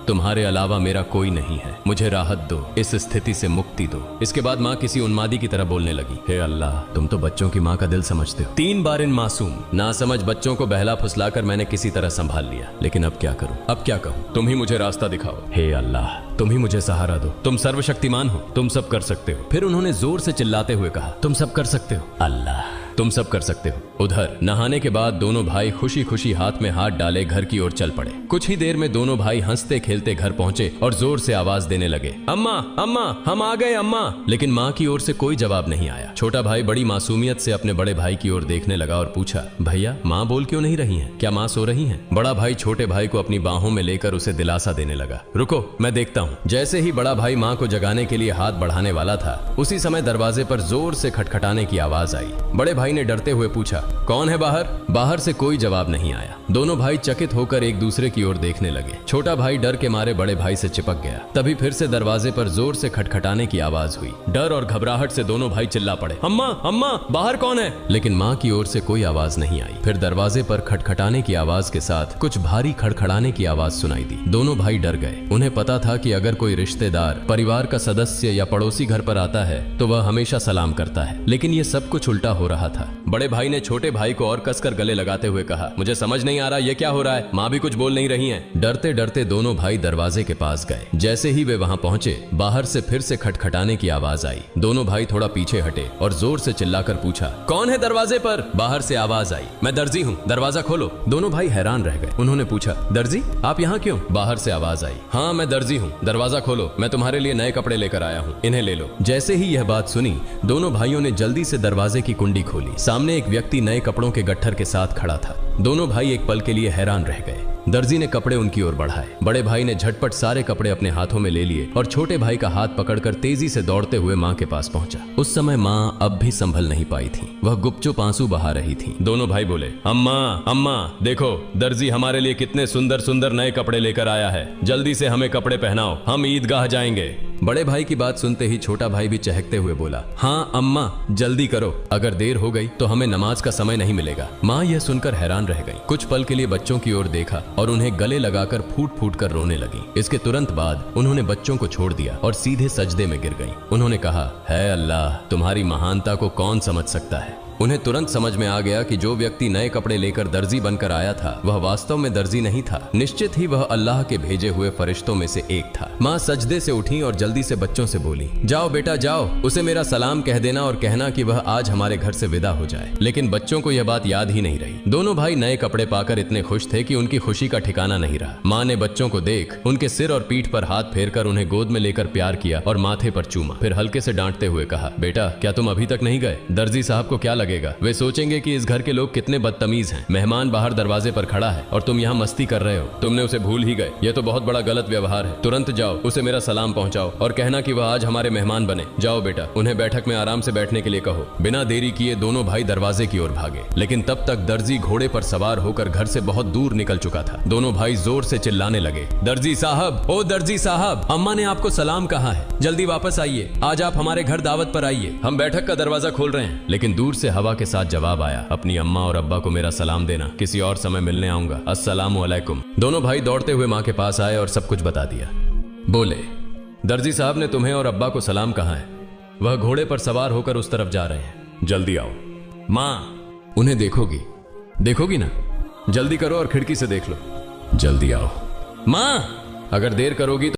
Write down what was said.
तुम्हारे अलावा मेरा कोई नहीं है, मुझे राहत दो, इस स्थिति से मुक्ति दो। इसके बाद माँ किसी उन्मादी की तरह बोलने लगी, हे अल्लाह, तुम तो बच्चों की माँ का दिल समझते हो। 3 बार इन मासूम नासमझ बच्चों को बहला फुसलाकर मैंने किसी तरह संभाल लिया, लेकिन अब क्या करूं, अब क्या कहूं? तुम ही मुझे रास्ता दिखाओ, हे अल्लाह, तुम ही मुझे सहारा दो, तुम सर्वशक्तिमान हो, तुम सब कर सकते हो। फिर उन्होंने जोर से चिल्लाते हुए कहा, तुम सब कर सकते हो अल्लाह, तुम सब कर सकते हो। उधर नहाने के बाद दोनों भाई खुशी खुशी हाथ में हाथ डाले घर की ओर चल पड़े। कुछ ही देर में दोनों भाई हंसते खेलते घर पहुंचे और जोर से आवाज देने लगे, अम्मा अम्मा, हम आ गए अम्मा। लेकिन माँ की ओर से कोई जवाब नहीं आया। छोटा भाई बड़ी मासूमियत से अपने बड़े भाई की ओर देखने लगा और पूछा, भैया माँ बोल क्यों नहीं रही हैं? क्या माँ सो रही हैं? बड़ा भाई छोटे भाई को अपनी बाहों में लेकर उसे दिलासा देने लगा, रुको मैं देखता हूँ। जैसे ही बड़ा भाई माँ को जगाने के लिए हाथ बढ़ाने वाला था, उसी समय दरवाजे पर जोर से खटखटाने की आवाज आई। बड़े भाई ने डरते हुए पूछा, कौन है बाहर? बाहर से कोई जवाब नहीं आया। दोनों भाई चकित होकर एक दूसरे की ओर देखने लगे। छोटा भाई डर के मारे बड़े भाई से चिपक गया। तभी फिर से दरवाजे पर जोर से खटखटाने की आवाज हुई। डर और घबराहट से दोनों भाई चिल्ला पड़े, अम्मा अम्मा, बाहर कौन है? लेकिन माँ की ओर से कोई आवाज नहीं आई। फिर दरवाजे पर खटखटाने की आवाज के साथ कुछ भारी खड़खड़ाने की आवाज सुनाई दी। दोनों भाई डर गए। उन्हें पता था कि अगर कोई रिश्तेदार, परिवार का सदस्य या पड़ोसी घर पर आता है तो वह हमेशा सलाम करता है, लेकिन ये सब कुछ उल्टा हो रहा था। बड़े भाई ने छोटे भाई को और कसकर गले लगाते हुए कहा, मुझे समझ नहीं आ रहा ये क्या हो रहा है, माँ भी कुछ बोल नहीं रही हैं। डरते डरते दोनों भाई दरवाजे के पास गए। जैसे ही वे वहां पहुंचे, बाहर से फिर से खटखटाने की आवाज आई। दोनों भाई थोड़ा पीछे हटे और जोर से चिल्लाकर पूछा, कौन है दरवाजे पर? बाहर से आवाज आई, मैं दर्जी हूँ, दरवाजा खोलो। दोनों भाई हैरान रह गए। उन्होंने पूछा, दर्जी आप यहाँ क्यों? बाहर से आवाज आई, हाँ मैं दर्जी हूँ, दरवाजा खोलो, मैं तुम्हारे लिए नए कपड़े लेकर आया हूँ, इन्हें ले लो। जैसे ही यह बात सुनी, दोनों भाइयों ने जल्दी से दरवाजे की कुंडी खोली। सामने एक व्यक्ति नए कपड़ों के गट्ठर के साथ खड़ा था। दोनों भाई एक पल के लिए हैरान रह गए। दर्जी ने कपड़े उनकी ओर बढ़ाए। बड़े भाई ने झटपट सारे कपड़े अपने हाथों में ले लिए और छोटे भाई का हाथ पकड़कर तेजी से दौड़ते हुए माँ के पास पहुंचा। उस समय माँ अब भी संभल नहीं पाई थी। वह गुपचुप आंसू बहा रही थी। दोनों भाई बोले, अम्मा अम्मा, देखो दर्जी हमारे लिए कितने सुंदर सुंदर नए कपड़े लेकर आया है, जल्दी से हमें कपड़े पहनाओ, हम ईदगाह जाएंगे। बड़े भाई की बात सुनते ही छोटा भाई भी चहकते हुए बोला, हाँ अम्मा जल्दी करो, अगर देर हो गई तो हमें नमाज का समय नहीं मिलेगा। माँ यह सुनकर हैरान रह गई। कुछ पल के लिए बच्चों की ओर देखा और उन्हें गले लगाकर फूट फूट कर रोने लगी। इसके तुरंत बाद उन्होंने बच्चों को छोड़ दिया और सीधे सजदे में गिर गईं। उन्होंने कहा, है अल्लाह, तुम्हारी महानता को कौन समझ सकता है। उन्हें तुरंत समझ में आ गया कि जो व्यक्ति नए कपड़े लेकर दर्जी बनकर आया था वह वास्तव में दर्जी नहीं था, निश्चित ही वह अल्लाह के भेजे हुए फरिश्तों में से एक था। माँ सजदे से उठी और जल्दी से बच्चों से बोली, जाओ बेटा जाओ, उसे मेरा सलाम कह देना और कहना कि वह आज हमारे घर से विदा हो जाए। लेकिन बच्चों को यह बात याद ही नहीं रही। दोनों भाई नए कपड़े पाकर इतने खुश थे कि उनकी खुशी का ठिकाना नहीं रहा। माँ ने बच्चों को देख उनके सिर और पीठ पर हाथ फेरकर उन्हें गोद में लेकर प्यार किया और माथे पर चूमा। फिर हल्के से डांटते हुए कहा, बेटा क्या तुम अभी तक नहीं गए? दर्जी साहब को क्या लगेगा? वे सोचेंगे कि इस घर के लोग कितने बदतमीज हैं। मेहमान बाहर दरवाजे पर खड़ा है और तुम यहाँ मस्ती कर रहे हो। तुमने उसे भूल ही गए। यह तो बहुत बड़ा गलत व्यवहार है। तुरंत जाओ, उसे मेरा सलाम पहुंचाओ और कहना कि वह आज हमारे मेहमान बने। जाओ बेटा, उन्हें बैठक में आराम से बैठने के लिए कहो। बिना देरी किए दोनों भाई दरवाजे की ओर भागे, लेकिन तब तक दर्जी घोड़े पर सवार होकर घर से बहुत दूर निकल चुका था। दोनों भाई जोर से चिल्लाने लगे, दर्जी साहब, ओ दर्जी साहब, अम्मा ने आपको सलाम कहा है, जल्दी वापस आइए, आज आप हमारे घर दावत पर आइए, हम बैठक का दरवाजा खोल रहे हैं। लेकिन दूर से हवा के साथ जवाब आया, अपनी अम्मा और अब्बा को मेरा सलाम देना, किसी और समय मिलने आऊंगा, अस्सलामु अलैकुम। दोनों भाई दौड़ते हुए माँ के पास आए और सब कुछ बता दिया। बोले, दर्जी साहब ने तुम्हें और अब्बा को सलाम कहा है, वह घोड़े पर सवार होकर उस तरफ जा रहे हैं, जल्दी आओ। माँ, उन्हें देखोगी? देखोगी ना? जल्दी करो और खिड़की से देख लो। जल्दी आओ। माँ, अगर देर करोगी तो